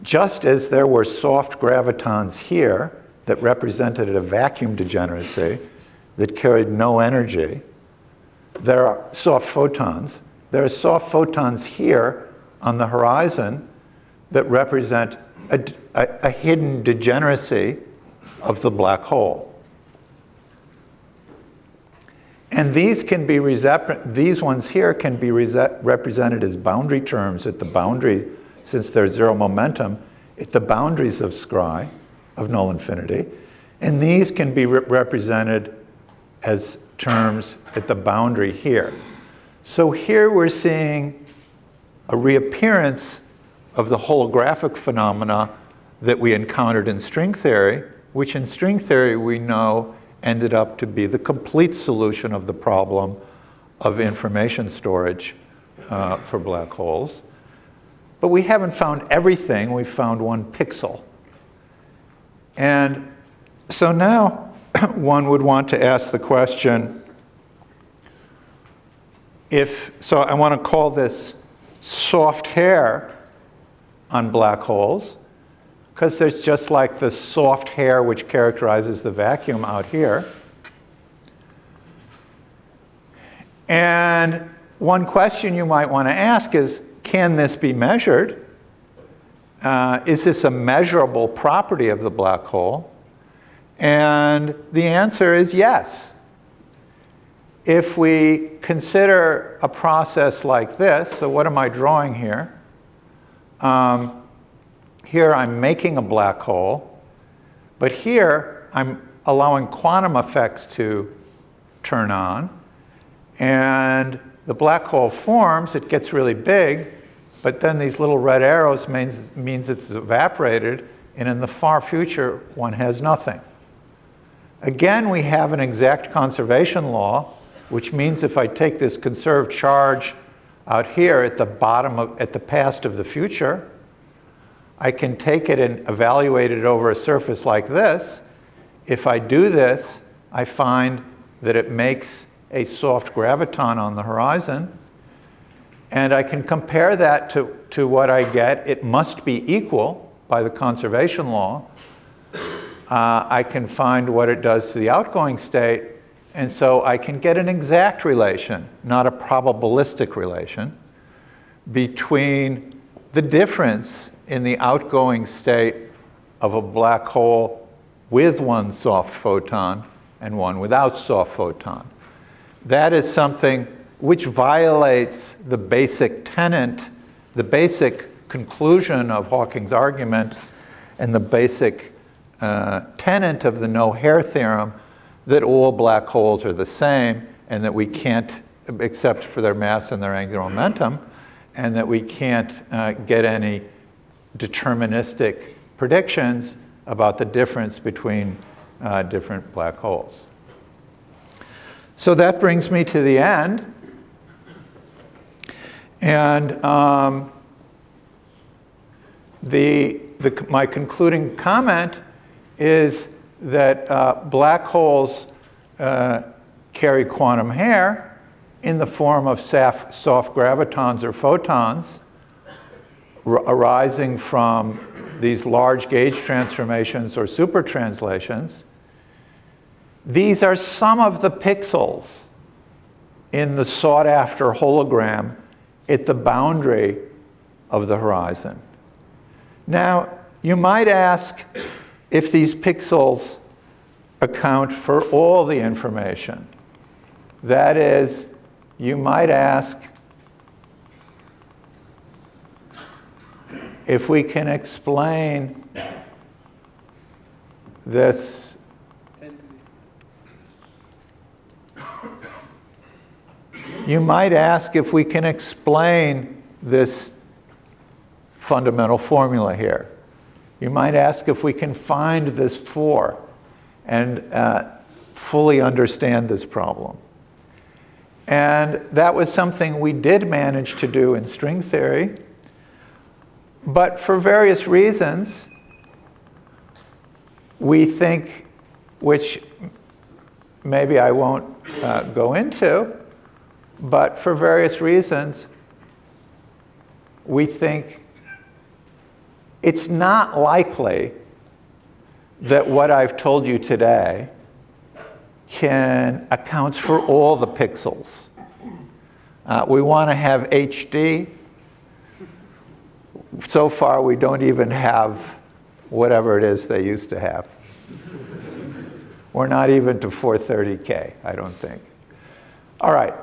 just as there were soft gravitons here that represented a vacuum degeneracy that carried no energy, there are soft photons. There are soft photons here on the horizon that represent a hidden degeneracy of the black hole. And these ones here can be represented as boundary terms at the boundary, since there's zero momentum, at the boundaries of Scry, of null infinity. And these can be represented as terms at the boundary here. So here we're seeing a reappearance of the holographic phenomena that we encountered in string theory, which in string theory we know ended up to be the complete solution of the problem of information storage for black holes. But we haven't found everything. We've found one pixel. And so now one would want to ask the question, so I want to call this soft hair on black holes, because there's just like the soft hair which characterizes the vacuum out here. And one question you might want to ask is, can this be measured? Is this a measurable property of the black hole? And the answer is yes. If we consider a process like this, so what am I drawing here? Here I'm making a black hole, but here I'm allowing quantum effects to turn on, and the black hole forms, it gets really big, but then these little red arrows means it's evaporated, and in the far future, one has nothing. Again, we have an exact conservation law, which means if I take this conserved charge out here at the at the past of the future, I can take it and evaluate it over a surface like this. If I do this, I find that it makes a soft graviton on the horizon. And I can compare that to what I get. It must be equal by the conservation law. I can find what it does to the outgoing state. And so I can get an exact relation, not a probabilistic relation, between the difference in the outgoing state of a black hole with one soft photon and one without soft photon. That is something which violates the basic tenet, the basic conclusion of Hawking's argument, and the basic tenet of the no-hair theorem, that all black holes are the same and that we can't, except for their mass and their angular momentum, and that we can't get any deterministic predictions about the difference between different black holes. So that brings me to the end. And my concluding comment is that black holes carry quantum hair in the form of soft gravitons or photons arising from these large gauge transformations or super translations. These are some of the pixels in the sought-after hologram at the boundary of the horizon. Now, you might ask if these pixels account for all the information. That is, you might ask, if we can explain this, you might ask if we can explain this fundamental formula here. You might ask if we can find this 4 and fully understand this problem. And that was something we did manage to do in string theory, but for various reasons, we think, which maybe I won't go into, but for various reasons, we think it's not likely that what I've told you today accounts for all the pixels. We want to have HD. So far, we don't even have whatever it is they used to have. We're not even to 430K, I don't think. All right.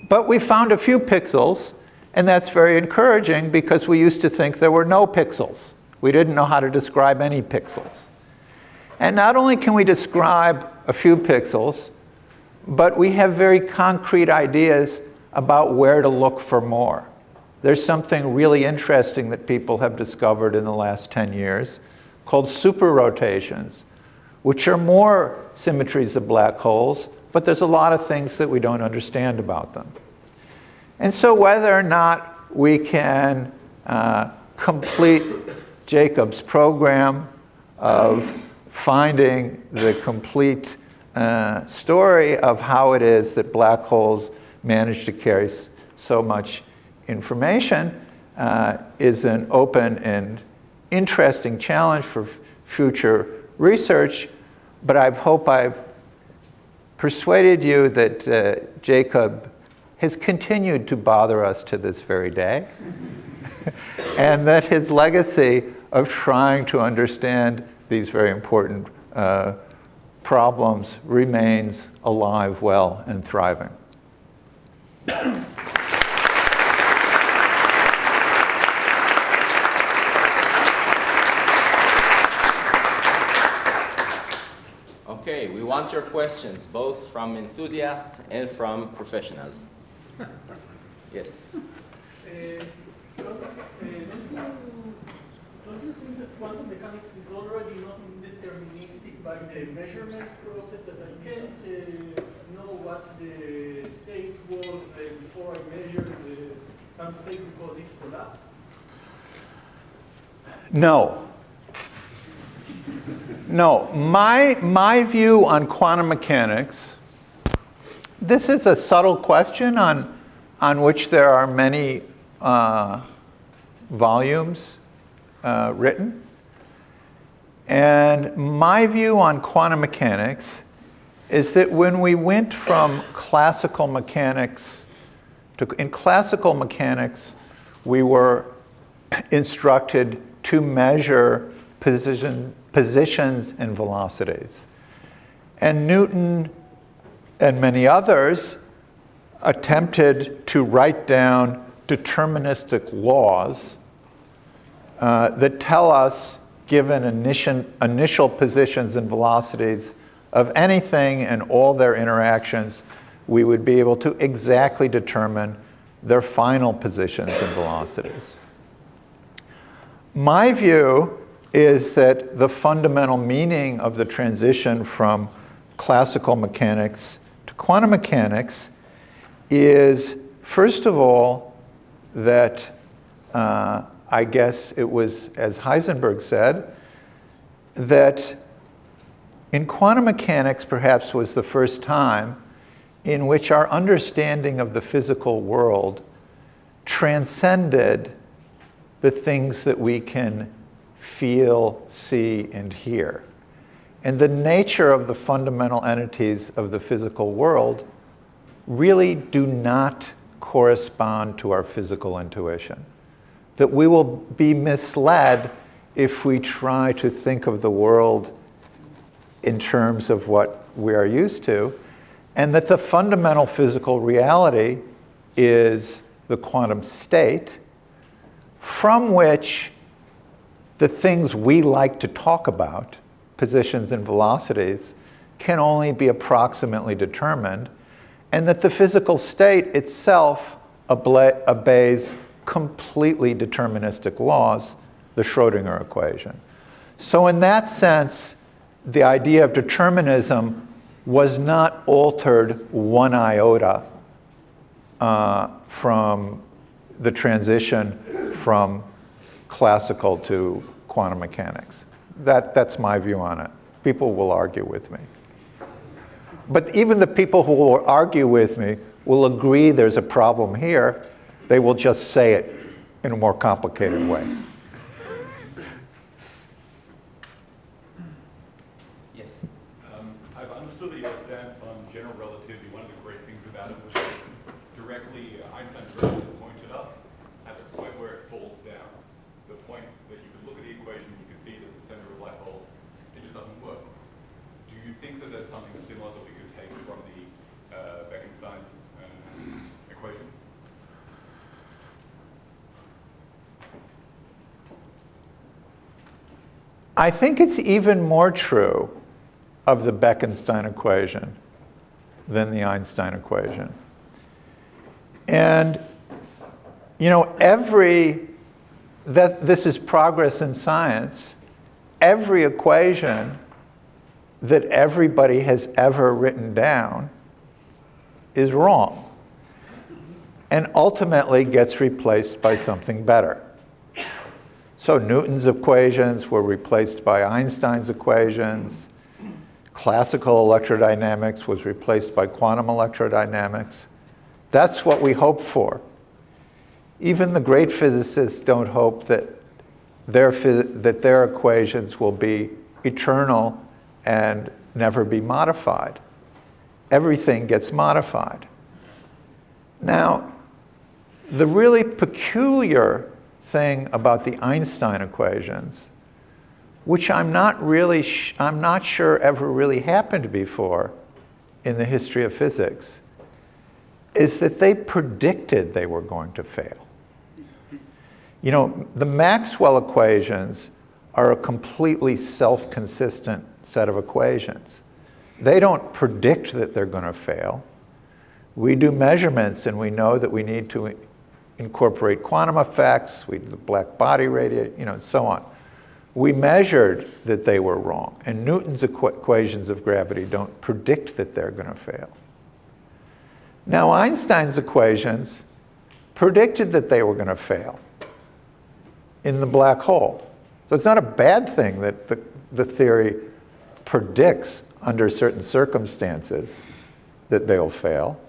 But we found a few pixels, and that's very encouraging because we used to think there were no pixels. We didn't know how to describe any pixels. And not only can we describe a few pixels, but we have very concrete ideas about where to look for more. There's something really interesting that people have discovered in the last 10 years called superrotations, which are more symmetries of black holes, but there's a lot of things that we don't understand about them. And so whether or not we can complete Jacob's program of finding the complete story of how it is that black holes manage to carry so much information is an open and interesting challenge for future research, but I hope I've persuaded you that Jacob has continued to bother us to this very day, and that his legacy of trying to understand these very important problems remains alive, well, and thriving. Okay, we want your questions, both from enthusiasts and from professionals. Yes. Don't you think that quantum mechanics is already not deterministic by the measurement process, that I can't know what the state was before I measured some state because it collapsed? No. No. My view on quantum mechanics, this is a subtle question on which there are many volumes written. And my view on quantum mechanics is that when we went from classical mechanics in classical mechanics, we were instructed to measure positions and velocities. And Newton and many others attempted to write down deterministic laws that tell us, given initial positions and velocities of anything and all their interactions, we would be able to exactly determine their final positions and velocities. My view is that the fundamental meaning of the transition from classical mechanics to quantum mechanics is, first of all, that I guess it was, as Heisenberg said, that in quantum mechanics perhaps was the first time in which our understanding of the physical world transcended the things that we can feel, see, and hear. And the nature of the fundamental entities of the physical world really do not correspond to our physical intuition. That we will be misled if we try to think of the world in terms of what we are used to, and that the fundamental physical reality is the quantum state, from which the things we like to talk about, positions and velocities, can only be approximately determined, and that the physical state itself obeys completely deterministic laws, the Schrodinger equation. So in that sense, the idea of determinism was not altered one iota from the transition from classical to quantum mechanics. That's my view on it. People will argue with me. But even the people who will argue with me will agree there's a problem here. They will just say it in a more complicated way. Yes. I've understood that your stance on general relativity, one of the great things about it was that directly Einstein directly pointed us at the point where it falls down. The point that you can look at the equation, you can see that the center of a black hole, it just doesn't work. Do you think that there's something similar that we could take from the Bekenstein equation? I think it's even more true of the Bekenstein equation than the Einstein equation. And, you know, this is progress in science. Every equation that everybody has ever written down is wrong and ultimately gets replaced by something better. So Newton's equations were replaced by Einstein's equations. Classical electrodynamics was replaced by quantum electrodynamics. That's what we hope for. Even the great physicists don't hope that their equations will be eternal and never be modified. Everything gets modified. Now, the really peculiar thing about the Einstein equations, which I'm not sure ever really happened before in the history of physics, is that they predicted they were going to fail. You know, the Maxwell equations are a completely self-consistent set of equations. They don't predict that they're going to fail. We do measurements and we know that we need to incorporate quantum effects, we do the black body radius, you know, and so on. We measured that they were wrong, and Newton's equations of gravity don't predict that they're going to fail. Now, Einstein's equations predicted that they were going to fail in the black hole. So it's not a bad thing that the theory predicts under certain circumstances that they'll fail.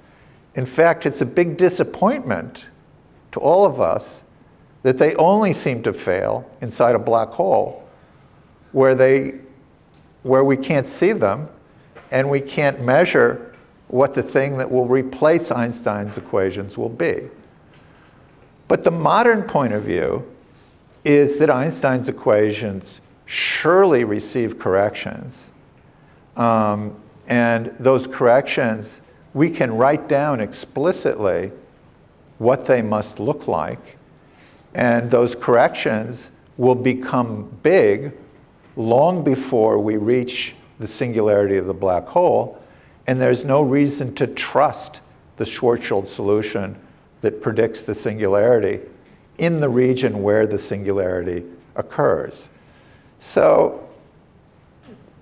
In fact, it's a big disappointment to all of us that they only seem to fail inside a black hole where we can't see them and we can't measure what the thing that will replace Einstein's equations will be. But the modern point of view is that Einstein's equations surely receive corrections. And those corrections, we can write down explicitly what they must look like. And those corrections will become big long before we reach the singularity of the black hole. And there's no reason to trust the Schwarzschild solution that predicts the singularity in the region where the singularity occurs. So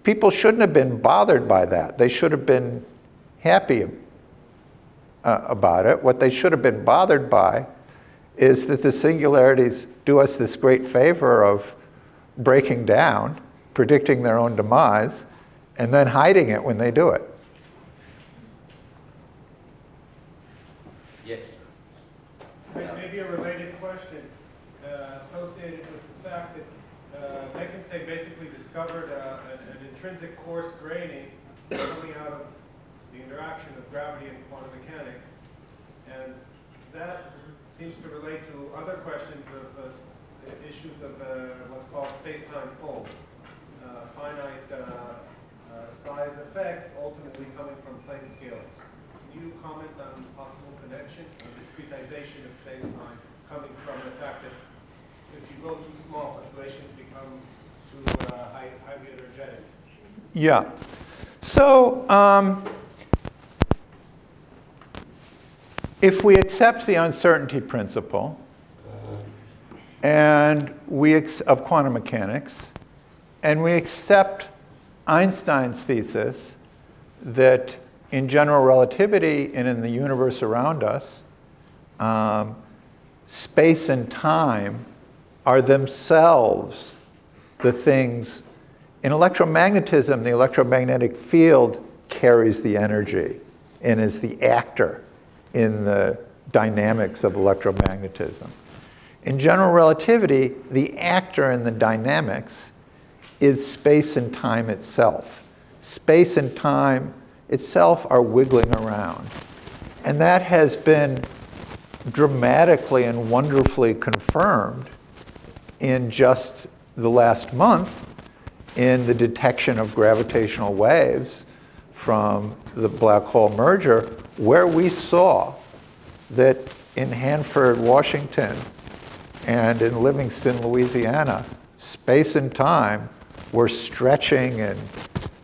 people shouldn't have been bothered by that. They should have been happy about it. What they should have been bothered by is that the singularities do us this great favor of breaking down, predicting their own demise, and then hiding it when they do it. Yes. Maybe a related question associated with the fact that Bekenstein basically discovered an intrinsic coarse graining coming out of the interaction of gravity and quantum mechanics. And that seems to relate to other questions of issues of what's called space-time fold. Finite size effects ultimately coming from plane scaling. Can you comment on possible connection or discretization of space-time coming from the fact that If you go too small, fluctuations become too highly energetic. Yeah. So if we accept the uncertainty principle and of quantum mechanics, and we accept Einstein's thesis that in general relativity and in the universe around us, space and time are themselves the things. In electromagnetism, the electromagnetic field carries the energy and is the actor in the dynamics of electromagnetism. In general relativity, the actor in the dynamics is space and time itself. Space and time itself are wiggling around. And that has been dramatically and wonderfully confirmed in just the last month in the detection of gravitational waves from the black hole merger, where we saw that in Hanford, Washington, and in Livingston, Louisiana, space and time were stretching and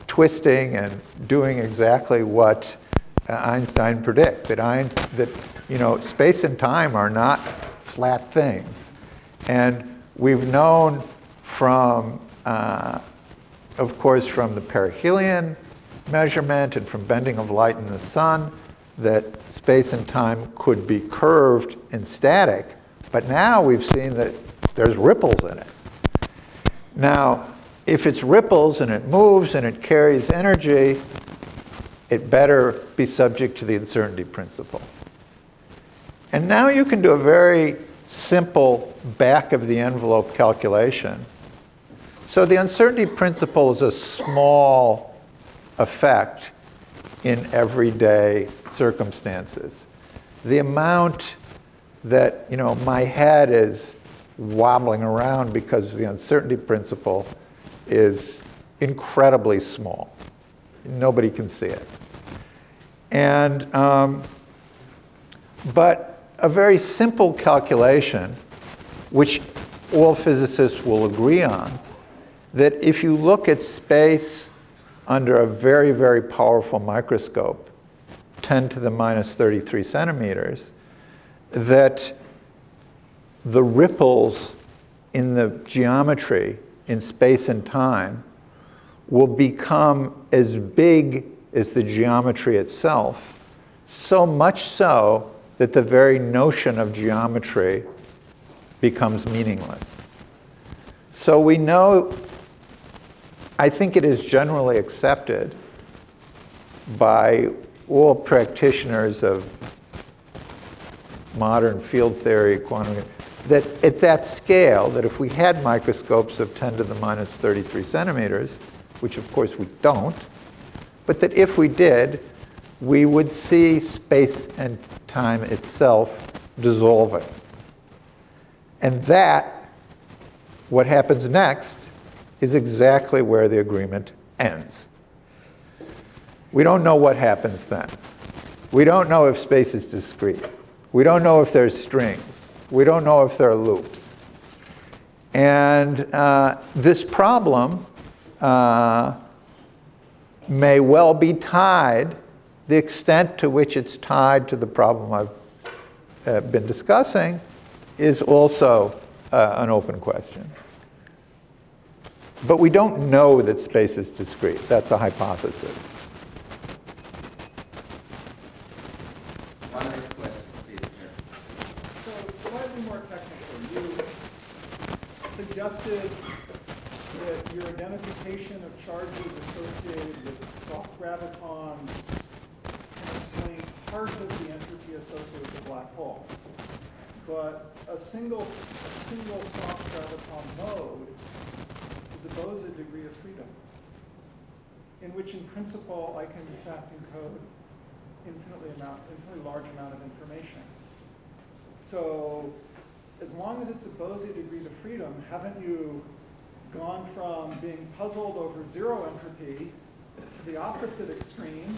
twisting and doing exactly what Einstein predicted. That space and time are not flat things. And we've known from, of course, from the perihelion measurement and from bending of light in the sun, that space and time could be curved and static. But now we've seen that there's ripples in it. Now, if it's ripples and it moves and it carries energy, it better be subject to the uncertainty principle. And now you can do a very simple back-of-the-envelope calculation. So the uncertainty principle is a small effect in everyday circumstances. The amount that my head is wobbling around because of the uncertainty principle is incredibly small. Nobody can see it. And but a very simple calculation, which all physicists will agree on, that if you look at space under a very, very powerful microscope, 10 to the minus 33 centimeters, that the ripples in the geometry in space and time will become as big as the geometry itself, so much so that the very notion of geometry becomes meaningless. So we know, I think it is generally accepted by all practitioners of modern field theory, quantum, that at that scale, that if we had microscopes of 10 to the minus 33 centimeters, which of course we don't, but that if we did, we would see space and time itself dissolving. And that, what happens next, is exactly where the agreement ends. We don't know what happens then. We don't know if space is discrete. We don't know if there's strings. We don't know if there are loops. And this problem may well be tied, the extent to which it's tied to the problem I've been discussing is also an open question. But we don't know that space is discrete. That's a hypothesis. One last question, please. So slightly more technical. You suggested that your identification of charges associated with soft gravitons can explain part of the entropy associated with the black hole. But a single soft graviton mode is a Bose degree of freedom, in which in principle I can in fact encode infinitely large amount of information. So as long as it's a Bose degree of freedom, haven't you gone from being puzzled over zero entropy to the opposite extreme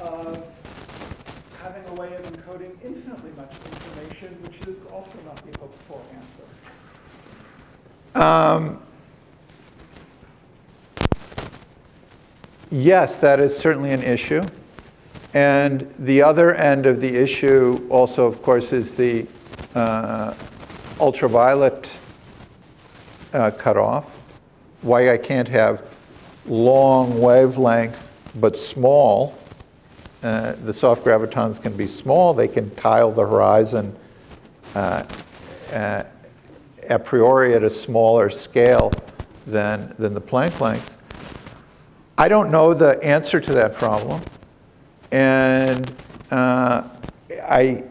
of having a way of encoding infinitely much information, which is also not the hoped for answer? Yes, that is certainly an issue. And the other end of the issue also, of course, is the ultraviolet cutoff. Why I can't have long wavelength but small. The soft gravitons can be small. They can tile the horizon a priori at a smaller scale than the Planck length. I don't know the answer to that problem. And I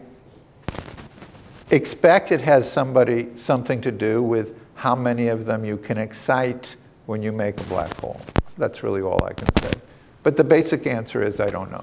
expect it has something to do with how many of them you can excite when you make a black hole. That's really all I can say. But the basic answer is I don't know.